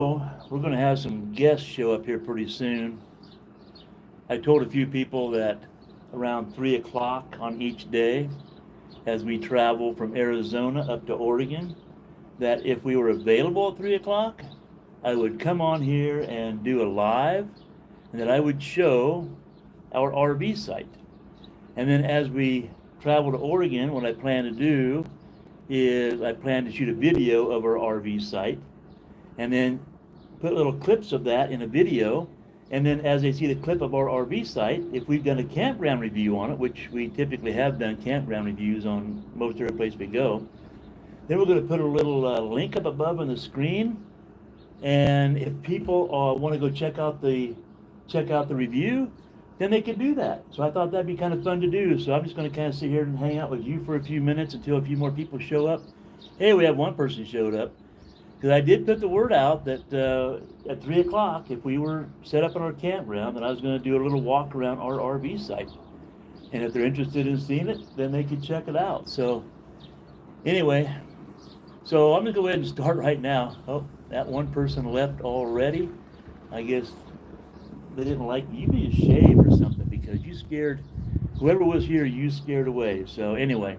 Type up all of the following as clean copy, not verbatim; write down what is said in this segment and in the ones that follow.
We're going to have some guests show up here pretty soon. I told a few people that around 3 o'clock on each day, as we travel from Arizona up to Oregon, that if we were available at 3 o'clock, I would come on here and do a live, and that I would show our RV site. And then as we travel to Oregon, what I plan to do is I plan to shoot a video of our RV site, and then put little clips of that in a video. And then as they see the clip of our RV site, if we've done a campground review on it, which we typically have done campground reviews on most every place we go, then we're going to put a little link up above on the screen. And if people want to go check out the review, then they can do that. So I thought that'd be kind of fun to do. So I'm just going to kind of sit here and hang out with you for a few minutes until a few more people show up. Hey, we have one person showed up. Because I did put the word out that at 3 o'clock, if we were set up in our campground, that I was going to do a little walk around our RV site. And if they're interested in seeing it, then they could check it out. So anyway, so I'm going to go ahead and start right now. Oh, that one person left already. I guess they didn't like you. You need to shave or something because you scared, whoever was here, you scared away. So anyway.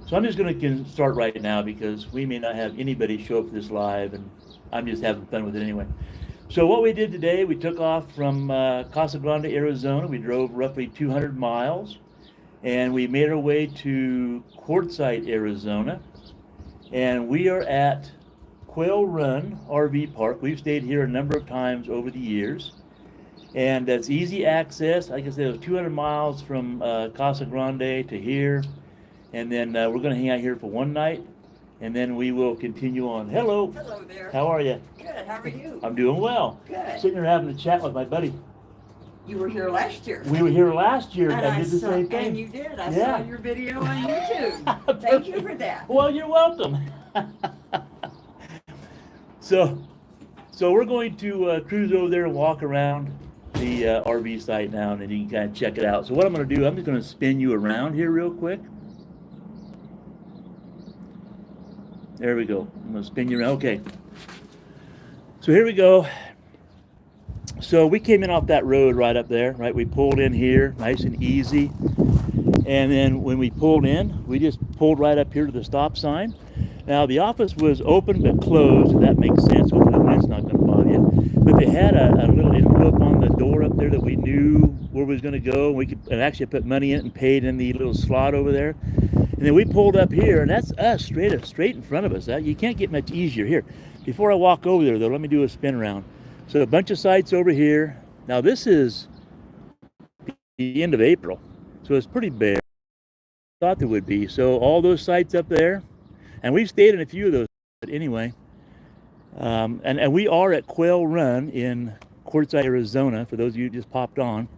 So I'm just going to start right now because we may not have anybody show up for this live, and I'm just having fun with it anyway. So what we did today, we took off from Casa Grande, Arizona. We drove roughly 200 miles, and we made our way to Quartzsite, Arizona. And we are at Quail Run RV Park. We've stayed here a number of times over the years, and that's easy access. Like I said, it was 200 miles from Casa Grande to here. And then we're going to hang out here for one night, and then we will continue on. Hello. Hello there. How are you? Good. How are you? I'm doing well. Good. Sitting here having a chat with my buddy. You were here last year. We were here last year, and I did the same thing. And you did. I Yeah. saw your video on YouTube. Thank you for that. Well, you're welcome. So we're going to cruise over there and walk around the RV site now, and then you can kind of check it out. So what I'm going to do, I'm just going to spin you around here real quick. There we go. I'm going to spin you around. Okay. So here we go. So we came in off that road right up there, right? We pulled in here, nice and easy. And then when we pulled in, we just pulled right up here to the stop sign. Now the office was open but closed, if that makes sense. Hopefully the wind's not going to bother you. But they had a little envelope on the door up there that we knew where we was going to go. We could actually put money in it and paid in the little slot over there. And then we pulled up here, and that's us straight in front of us. You can't get much easier here. Before I walk over there, though, let me do a spin around. So a bunch of sites over here. Now this is the end of April, so it's pretty bare. Thought there would be. So all those sites up there, and we've stayed in a few of those. But anyway, and we are at Quail Run in Quartzsite, Arizona. For those of you who just popped on.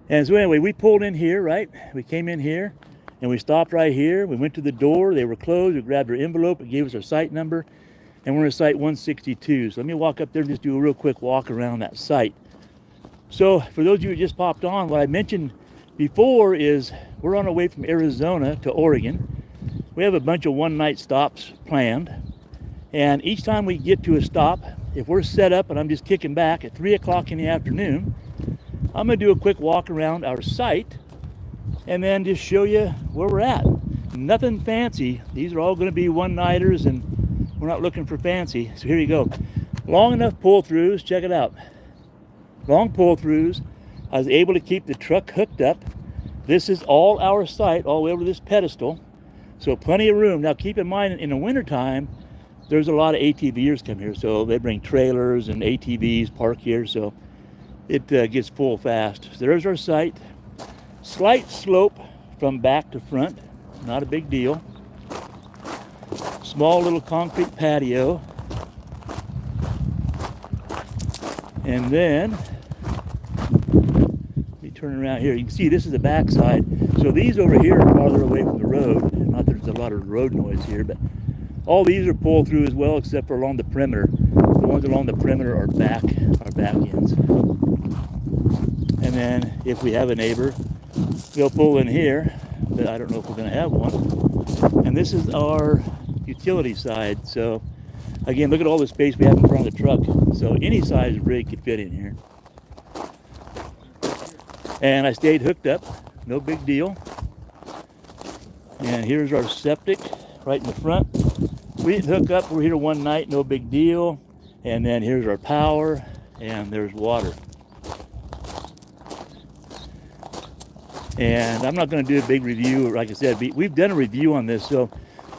And so anyway, we pulled in here, right? We came in here. And we stopped right here. We went to the door. They were closed. We grabbed our envelope. It gave us our site number. And we're in site 162. So let me walk up there and just do a real quick walk around that site. So for those of you who just popped on, what I mentioned before is we're on our way from Arizona to Oregon. We have a bunch of one-night stops planned. And each time we get to a stop, if we're set up and I'm just kicking back at 3 o'clock in the afternoon, I'm going to do a quick walk around our site and then just show you where we're at. Nothing fancy. These are all going to be one-nighters, and we're not looking for fancy. So here you go. Long enough pull-throughs. Check it out. Long pull-throughs. I was able to keep the truck hooked up. This is all our site, all the way over this pedestal. So plenty of room. Now keep in mind, in the wintertime, there's a lot of ATVers come here. So they bring trailers and ATVs park here. So it gets full fast. So there's our site. Slight slope from back to front, not a big deal. Small little concrete patio. And then, let me turn around here. You can see this is the back side. So these over here are farther away from the road. Not that there's a lot of road noise here, but all these are pulled through as well, except for along the perimeter. The ones along the perimeter are back ends. And then if we have a neighbor, they'll pull in here, but I don't know if we're going to have one. And this is our utility side. So Again, look at all the space we have in front of the truck. So any size rig could fit in here. And I stayed hooked up, no big deal. And here's our septic right in the front. We didn't hook up, we're here one night, no big deal. And then here's our power, and there's water. And I'm not going to do a big review, like I said, we've done a review on this. So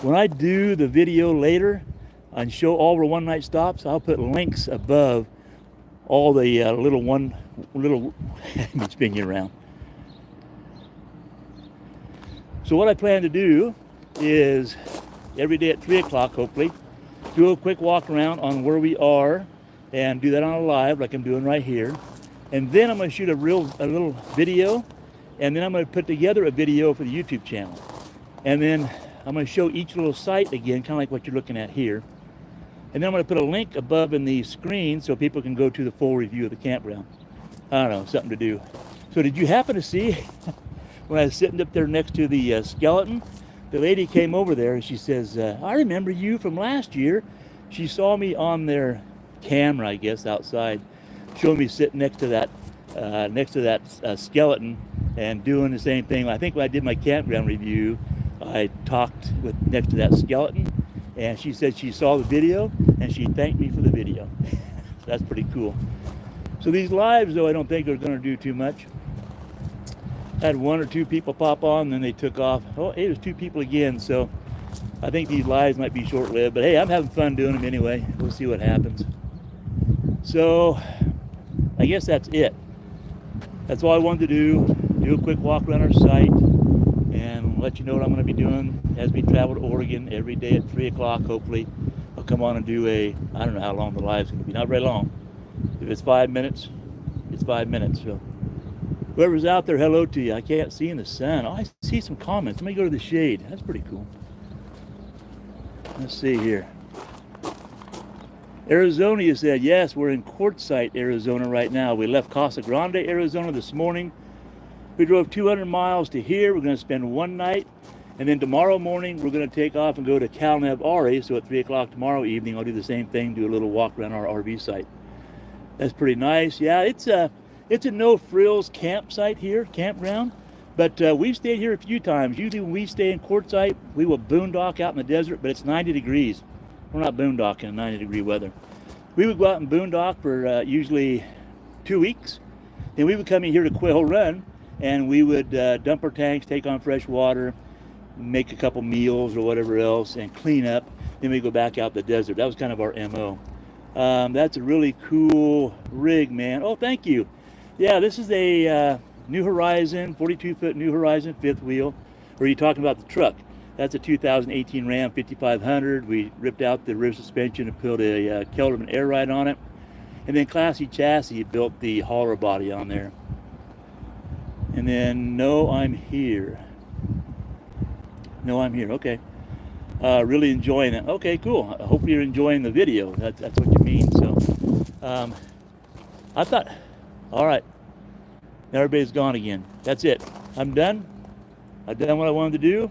when I do the video later and show all our one night stops, I'll put links above all the little, let me spin you around. So what I plan to do is every day at 3 o'clock, hopefully, do a quick walk around on where we are and do that on a live like I'm doing right here. And then I'm going to shoot a little video, and then I'm going to put together a video for the YouTube channel. And then I'm going to show each little site again, kind of like what you're looking at here. And then I'm going to put a link above in the screen so people can go to the full review of the campground. I don't know, something to do. So did you happen to see when I was sitting up there next to the skeleton? The lady came over there and she says, I remember you from last year. She saw me on their camera, I guess, outside, showing me sitting next to that skeleton and doing the same thing. I think when I did my campground review, I talked next to that skeleton, and she said she saw the video and she thanked me for the video. So that's pretty cool. So these lives, though, I don't think are going to do too much. I had 1 or 2 people pop on, and then they took off. Oh, hey, there's 2 people again, so I think these lives might be short-lived. But hey, I'm having fun doing them anyway. We'll see what happens. So I guess that's it. That's all I wanted to do a quick walk around our site and let you know what I'm going to be doing as we travel to Oregon every day at 3 o'clock, hopefully. I'll come on and do I don't know how long the live's going to be, not very long. If it's 5 minutes, it's 5 minutes. So whoever's out there, hello to you. I can't see in the sun. Oh, I see some comments. Let me go to the shade. That's pretty cool. Let's see here. Arizona, you said, yes, we're in Quartzsite, Arizona right now. We left Casa Grande, Arizona this morning. We drove 200 miles to here. We're going to spend one night. And then tomorrow morning, we're going to take off and go to Calnev Ari. So at 3 o'clock tomorrow evening, I'll do the same thing, do a little walk around our RV site. That's pretty nice. Yeah, it's a no-frills campsite here, campground. But we've stayed here a few times. Usually when we stay in Quartzsite, we will boondock out in the desert, but it's 90 degrees. We're not boondocking in 90-degree weather. We would go out and boondock for usually 2 weeks. Then we would come in here to Quail Run, and we would dump our tanks, take on fresh water, make a couple meals or whatever else, and clean up. Then we go back out the desert. That was kind of our MO. That's a really cool rig, man. Oh, thank you. Yeah, this is a New Horizon, 42-foot New Horizon fifth wheel. Or are you talking about the truck? That's a 2018 Ram 5500. We ripped out the rear suspension and put a Kelderman air ride on it. And then Classy Chassis built the hauler body on there. And then, no, I'm here. No, I'm here. Okay. Really enjoying it. Okay, cool. Hopefully you're enjoying the video. That's what you mean. So, I thought, all right. Now everybody's gone again. That's it. I'm done. I've done what I wanted to do.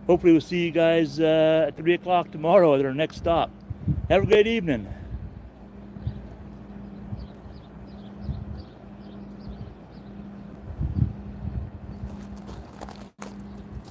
Hopefully we'll see you guys at 3 o'clock tomorrow at our next stop. Have a great evening.